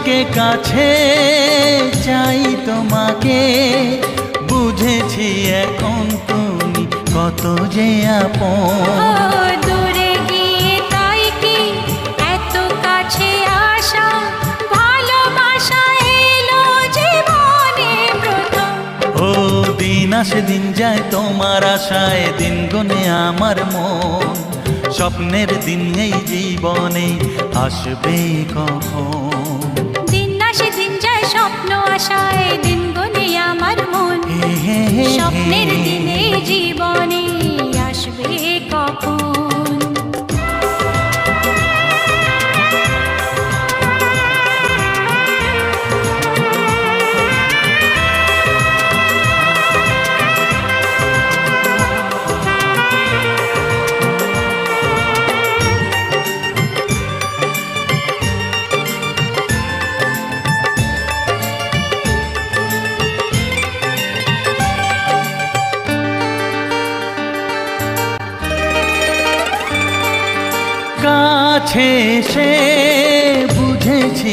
থেকে কাছে চাই তোমাকে, বুঝেছি এখন তুমি কত যে আপন। ও দূরে গিয়ে তাই কি এত কাছে আসা, ভালোবাসা এলো জীবনে প্রথম। ও দিন আসে দিন যায় তোমার আশায়, দিন গুনে আমার মন। স্বপ্নের দিন এই জীবনে আসবে কখন? দিন আসে দিন যায় স্বপ্ন আশায়, দিন গুনে আমার মন। হে হে হে স্বপ্নের দিনে জীবনে আসবে কখন? কাছে এসে বুঝেছি